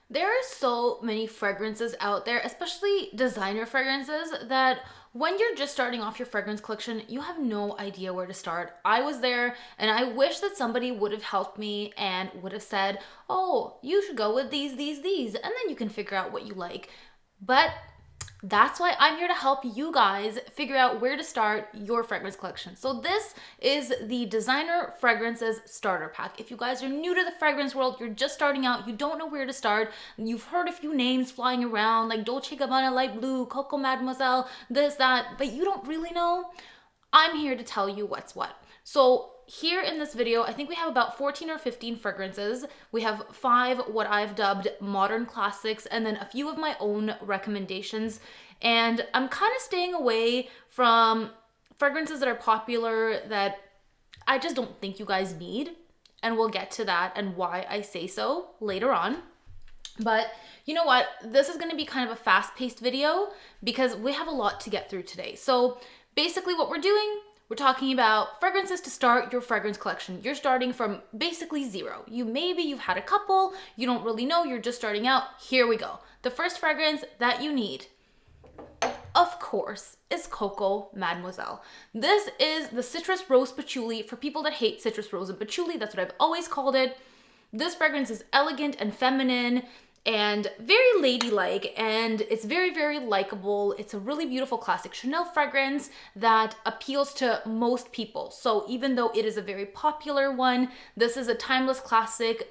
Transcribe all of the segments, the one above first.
There are so many fragrances out there, especially designer fragrances, that when you're just starting off your fragrance collection, you have no idea where to start. I was there and I wish that somebody would have helped me and would have said, oh, you should go with these, and then you can figure out what you like. But that's why I'm here to help you guys figure out where to start your fragrance collection. So this is the designer fragrances starter pack. If you guys are new to the fragrance world, you're just starting out, you don't know where to start, you've heard a few names flying around like Dolce & Gabbana Light Blue, Coco Mademoiselle, this, that, but you don't really know, I'm here to tell you what's what. So here in this video, I think we have about 14 or 15 fragrances. We have 5 what I've dubbed modern classics, and then a few of my own recommendations. And I'm kind of staying away from fragrances that are popular that I just don't think you guys need. And we'll get to that and why I say so later on. But you know what? This is going to be kind of a fast-paced video because we have a lot to get through today. So basically what we're doing, we're talking about fragrances to start your fragrance collection. You're starting from basically zero. You've had a couple, you don't really know, you're just starting out. Here we go. The first fragrance that you need, of course, is Coco Mademoiselle. This is the citrus rose patchouli for people that hate citrus rose and patchouli. That's what I've always called it. This fragrance is elegant and feminine and very ladylike, and it's very, very likable. It's a really beautiful classic Chanel fragrance that appeals to most people. So even though it is a very popular one, this is a timeless classic.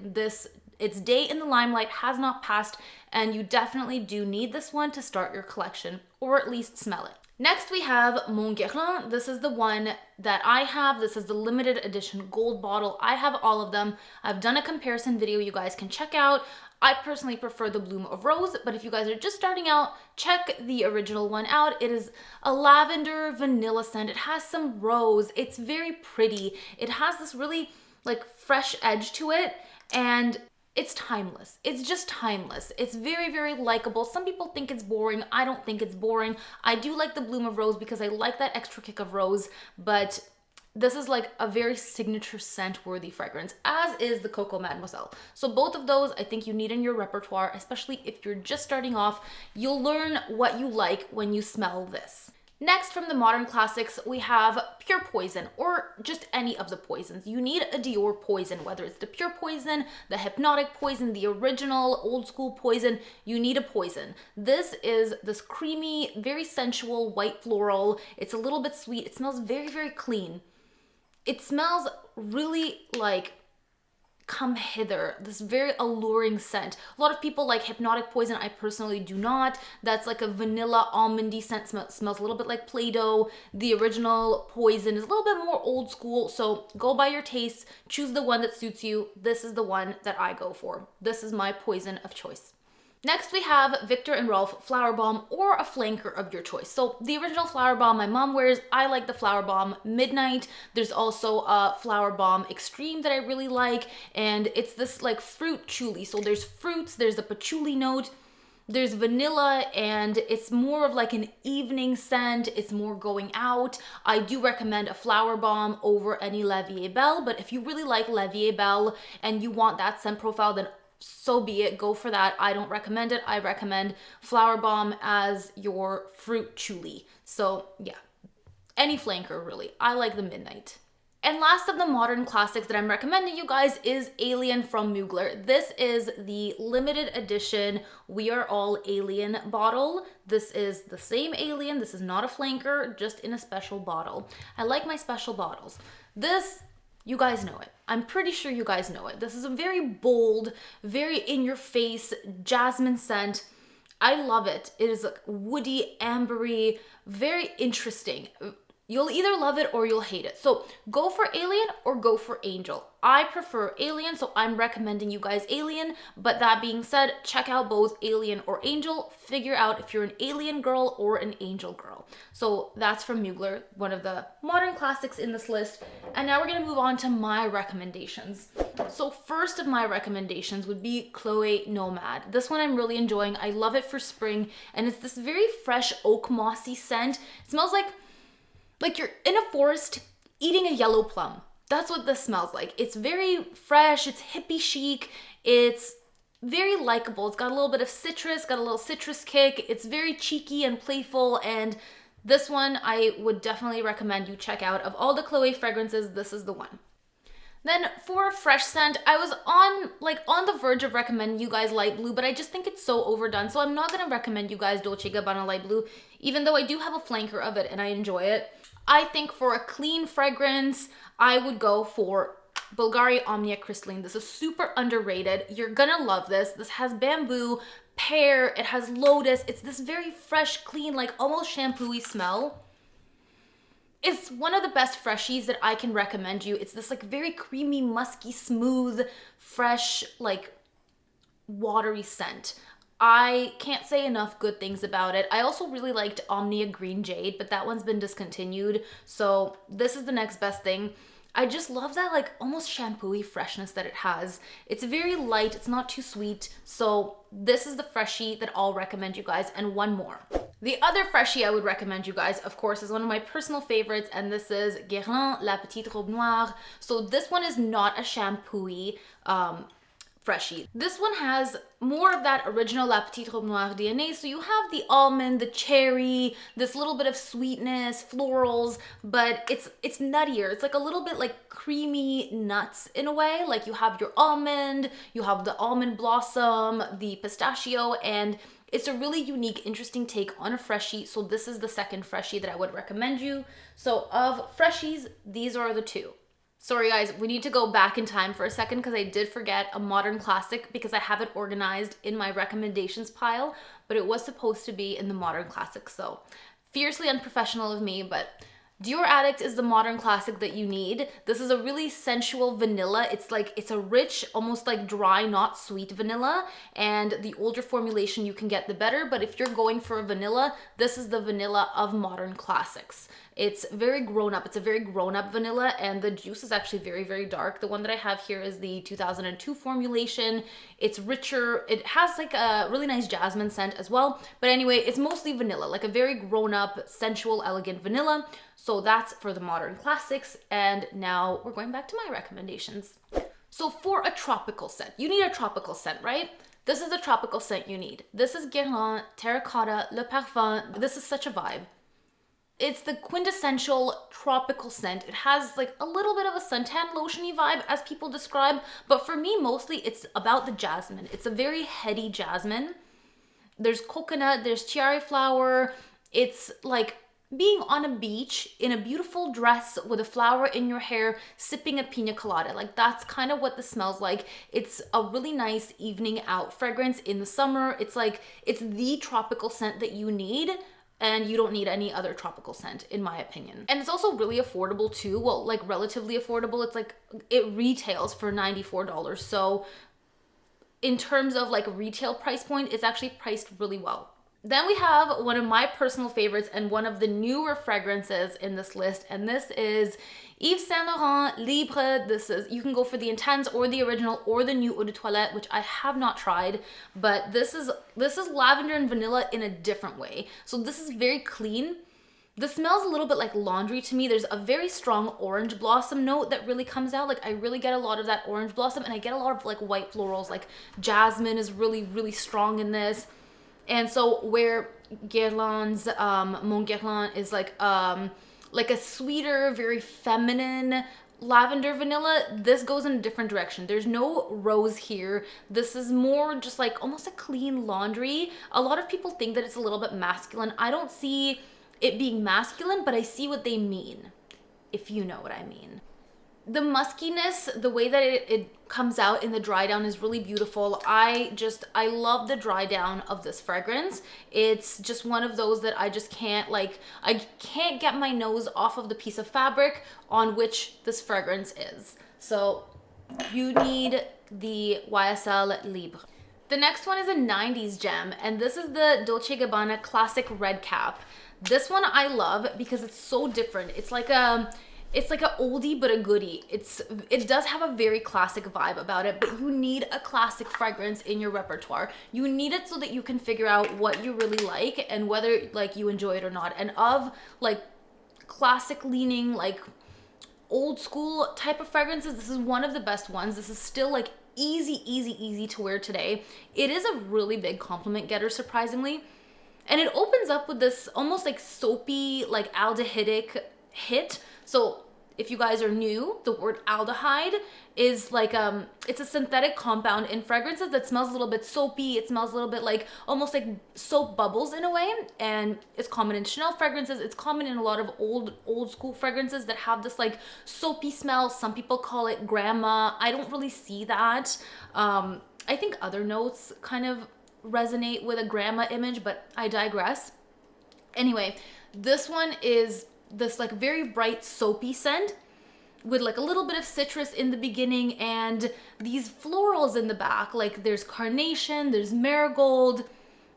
Its day in the limelight has not passed, and you definitely do need this one to start your collection, or at least smell it. Next we have Mon Guerlain. This is the one that I have. This is the limited edition gold bottle. I have all of them. I've done a comparison video you guys can check out. I personally prefer the Bloom of Rose, but if you guys are just starting out, check the original one out. It is a lavender vanilla scent. It has some rose. It's very pretty. It has this really like fresh edge to it, and it's timeless. It's just timeless. It's very, very likable. Some people think it's boring. I don't think it's boring. I do like the Bloom of Rose because I like that extra kick of rose, but this is like a very signature scent worthy fragrance, as is the Coco Mademoiselle. So both of those I think you need in your repertoire, especially if you're just starting off. You'll learn what you like when you smell this. Next, from the modern classics, we have Pure Poison, or just any of the poisons. You need a Dior poison, whether it's the Pure Poison, the Hypnotic Poison, the original old school poison, you need a poison. This is this creamy, very sensual white floral. It's a little bit sweet. It smells very, very clean. It smells really like come hither, this very alluring scent. A lot of people like Hypnotic Poison. I personally do not. That's like a vanilla almondy scent, smells a little bit like Play-Doh. The original Poison is a little bit more old school, so go by your taste, choose the one that suits you. This is the one that I go for. This is my poison of choice. Next we have Viktor and Rolf Flower Bomb, or a flanker of your choice. So the original Flower Bomb my mom wears. I like the Flower Bomb Midnight. There's also a Flower Bomb Extreme that I really like, and it's this like fruit chuli. So there's fruits, there's a patchouli note, there's vanilla, and it's more of like an evening scent. It's more going out. I do recommend a Flower Bomb over any La Vie Belle, but if you really like La Vie Belle and you want that scent profile, then so be it, go for that. I don't recommend it. I recommend Flower Bomb as your fruit chuli. So yeah, any flanker really. I like the Midnight. And last of the modern classics that I'm recommending you guys is Alien from Mugler. This is the limited edition We Are All Alien bottle. This is the same Alien. This is not a flanker, just in a special bottle. I like my special bottles. This, you guys know it. I'm pretty sure you guys know it. This is a very bold, very in-your-face jasmine scent. I love it. It is like woody, ambery, very interesting. You'll either love it or you'll hate it. So go for Alien or go for Angel. I prefer Alien, so I'm recommending you guys Alien. But that being said, check out both Alien or Angel. Figure out if you're an Alien girl or an Angel girl. So that's from Mugler, one of the modern classics in this list. And now we're gonna move on to my recommendations. So first of my recommendations would be Chloe Nomad. This one I'm really enjoying. I love it for spring, and it's this very fresh oak mossy scent. It smells like you're in a forest eating a yellow plum. That's what this smells like. It's very fresh, it's hippie chic, it's very likable. It's got a little bit of citrus, got a little citrus kick. It's very cheeky and playful, and this one I would definitely recommend you check out. Of all the Chloe fragrances, this is the one. Then for a fresh scent, I was on the verge of recommending you guys Light Blue, but I just think it's so overdone. So I'm not gonna recommend you guys Dolce & Gabbana Light Blue, even though I do have a flanker of it and I enjoy it. I think for a clean fragrance, I would go for Bulgari Omnia Crystalline. This is super underrated. You're gonna love this. This has bamboo, pear, it has lotus. It's this very fresh, clean, like almost shampoo-y smell. It's one of the best freshies that I can recommend you. It's this like very creamy, musky, smooth, fresh, like watery scent. I can't say enough good things about it. I also really liked Omnia Green Jade, but that one's been discontinued. So this is the next best thing. I just love that like almost shampoo-y freshness that it has. It's very light, it's not too sweet. So this is the freshie that I'll recommend you guys, and one more. The other freshie I would recommend you guys, of course, is one of my personal favorites, and this is Guerlain La Petite Robe Noire. So this one is not a shampoo-y freshie. This one has more of that original La Petite Robe Noire DNA. So you have the almond, the cherry, this little bit of sweetness, florals, but it's nuttier. It's like a little bit like creamy nuts in a way. Like you have your almond, you have the almond blossom, the pistachio, and it's a really unique, interesting take on a freshie. So this is the second freshie that I would recommend you. So of freshies, these are the two. Sorry guys, we need to go back in time for a second because I did forget a modern classic because I have it organized in my recommendations pile, but it was supposed to be in the modern classics. So fiercely unprofessional of me, but Dior Addict is the modern classic that you need. This is a really sensual vanilla. It's a rich, almost like dry, not sweet vanilla. And the older formulation you can get, the better. But if you're going for a vanilla, this is the vanilla of modern classics. It's very grown up. It's a very grown up vanilla, and the juice is actually very, very dark. The one that I have here is the 2002 formulation. It's richer. It has like a really nice jasmine scent as well. But anyway, it's mostly vanilla, like a very grown up, sensual, elegant vanilla. So that's for the modern classics. And now we're going back to my recommendations. So for a tropical scent, you need a tropical scent, right? This is the tropical scent you need. This is Guerlain Terracotta Le Parfum. This is such a vibe. It's the quintessential tropical scent. It has like a little bit of a suntan lotiony vibe as people describe, but for me mostly it's about the jasmine. It's a very heady jasmine. There's coconut, there's cherry flower. It's like being on a beach in a beautiful dress with a flower in your hair, sipping a pina colada. Like that's kind of what this smells like. It's a really nice evening out fragrance in the summer. It's the tropical scent that you need. And you don't need any other tropical scent, in my opinion. And it's also really affordable too. Well, like relatively affordable. It's like, it retails for $94. So in terms of like retail price point, it's actually priced really well. Then we have one of my personal favorites and one of the newer fragrances in this list, and this is Yves Saint Laurent Libre. You can go for the Intense or the original or the new Eau de Toilette, which I have not tried, but this is lavender and vanilla in a different way. So this is very clean. This smells a little bit like laundry to me. There's a very strong orange blossom note that really comes out. Like I really get a lot of that orange blossom, and I get a lot of like white florals, like jasmine is really, really strong in this. And so where Guerlain's Mon Guerlain is like a sweeter, very feminine lavender vanilla, this goes in a different direction. There's no rose here. This is more just like almost a clean laundry. A lot of people think that it's a little bit masculine. I don't see it being masculine, but I see what they mean, if you know what I mean. The muskiness, the way that it comes out in the dry down is really beautiful. I love the dry down of this fragrance. It's just one of those that I just can't I can't get my nose off of the piece of fabric on which this fragrance is. So you need the YSL Libre. The next one is a 90s gem, and this is the Dolce & Gabbana Classic Red Cap. This one I love because it's so different. It's like an oldie but a goodie. It does have a very classic vibe about it, but you need a classic fragrance in your repertoire. You need it so that you can figure out what you really like and whether like you enjoy it or not. And of like classic leaning, like old school type of fragrances, this is one of the best ones. This is still like easy to wear today. It is a really big compliment getter, surprisingly. And it opens up with this almost like soapy, like aldehydic hit. So if you guys are new, the word aldehyde is like, it's a synthetic compound in fragrances that smells a little bit soapy. It smells a little bit like, almost like soap bubbles in a way. And it's common in Chanel fragrances. It's common in a lot of old school fragrances that have this like soapy smell. Some people call it grandma. I don't really see that. I think other notes kind of resonate with a grandma image, but I digress. Anyway, this one is this like very bright soapy scent with like a little bit of citrus in the beginning and these florals in the back. Like there's carnation, there's marigold,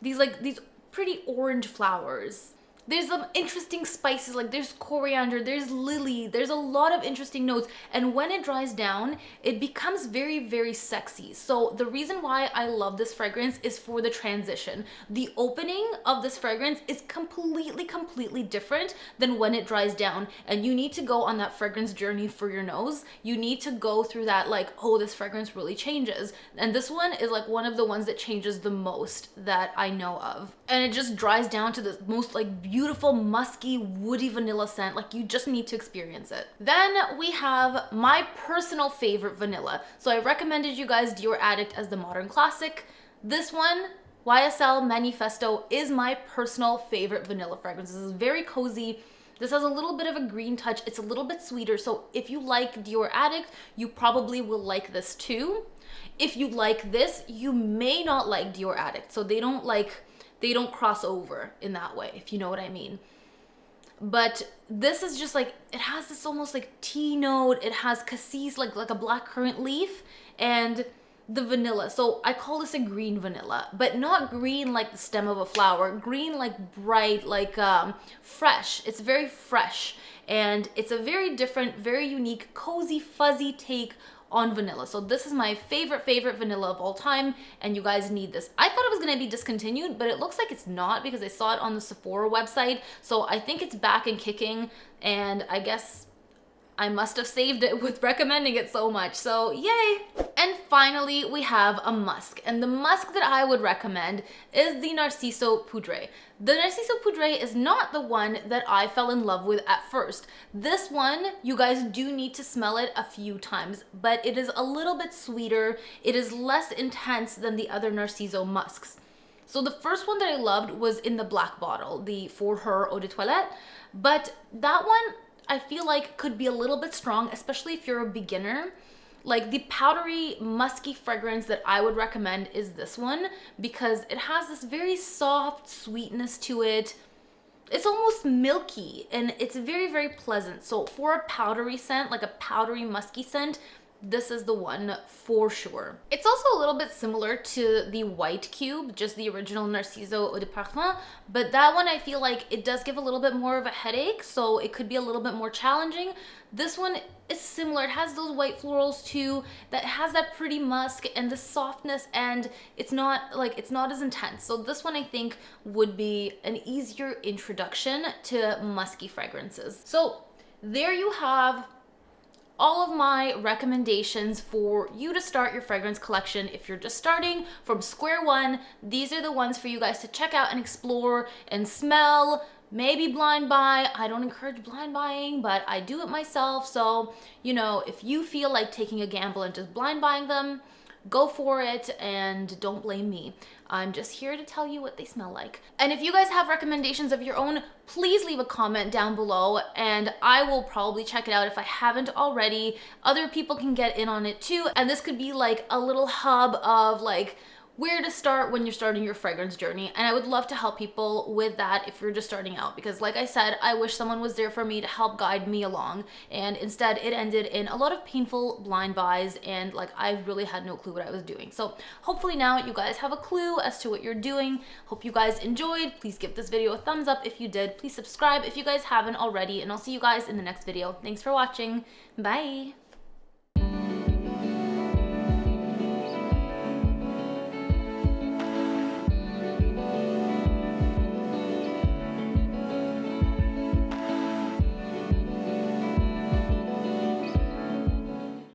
these pretty orange flowers. There's some interesting spices, like there's coriander, there's lily, there's a lot of interesting notes. And when it dries down, it becomes very sexy. So the reason why I love this fragrance is for the transition. The opening of this fragrance is completely different than when it dries down. And you need to go on that fragrance journey for your nose. You need to go through that like, oh, this fragrance really changes. And this one is like one of the ones that changes the most that I know of. And it just dries down to the most like beautiful, musky, woody vanilla scent. Like you just need to experience it. Then we have my personal favorite vanilla. So I recommended you guys Dior Addict as the modern classic. This one, YSL Manifesto, is my personal favorite vanilla fragrance. This is very cozy. This has a little bit of a green touch. It's a little bit sweeter. So if you like Dior Addict, you probably will like this too. If you like this, you may not like Dior Addict. So they don't cross over in that way, if you know what I mean. But this is just like, it has this almost like tea note. It has cassis, like a blackcurrant leaf, and the vanilla. So I call this a green vanilla, but not green like the stem of a flower. Green like bright, like fresh. It's very fresh. And it's a very different, very unique, cozy, fuzzy take on vanilla. So this is my favorite vanilla of all time, and you guys need this. I thought it was gonna be discontinued, but it looks like it's not because I saw it on the Sephora website. So I think it's back and kicking, and I guess I must have saved it with recommending it so much. So yay! And finally, we have a musk. And the musk that I would recommend is the Narciso Poudre. The Narciso Poudre is not the one that I fell in love with at first. This one, you guys do need to smell it a few times, but it is a little bit sweeter. It is less intense than the other Narciso musks. So the first one that I loved was in the black bottle, the For Her Eau de Toilette, but that one I feel like could be a little bit strong, especially if you're a beginner. Like the powdery, musky fragrance that I would recommend is this one because it has this very soft sweetness to it. It's almost milky and it's very pleasant. So for a powdery scent, like a powdery musky scent, this is the one for sure. It's also a little bit similar to the White Cube, just the original Narciso Eau de Parfum, but that one I feel like it does give a little bit more of a headache, so it could be a little bit more challenging. This one is similar. It has those white florals too, that has that pretty musk and the softness, and it's not as intense. So this one I think would be an easier introduction to musky fragrances. So there you have all of my recommendations for you to start your fragrance collection. If you're just starting from square one, these are the ones for you guys to check out and explore and smell. Maybe blind buy. I don't encourage blind buying, but I do it myself. So, you know, if you feel like taking a gamble and just blind buying them, go for it and don't blame me. I'm just here to tell you what they smell like. And if you guys have recommendations of your own, please leave a comment down below and I will probably check it out if I haven't already. Other people can get in on it too. And this could be like a little hub of like where to start when you're starting your fragrance journey. And I would love to help people with that if you're just starting out, because like I said, I wish someone was there for me to help guide me along. And instead it ended in a lot of painful blind buys and like I really had no clue what I was doing. So hopefully now you guys have a clue as to what you're doing. Hope you guys enjoyed. Please give this video a thumbs up if you did. Please subscribe if you guys haven't already, and I'll see you guys in the next video. Thanks for watching. Bye.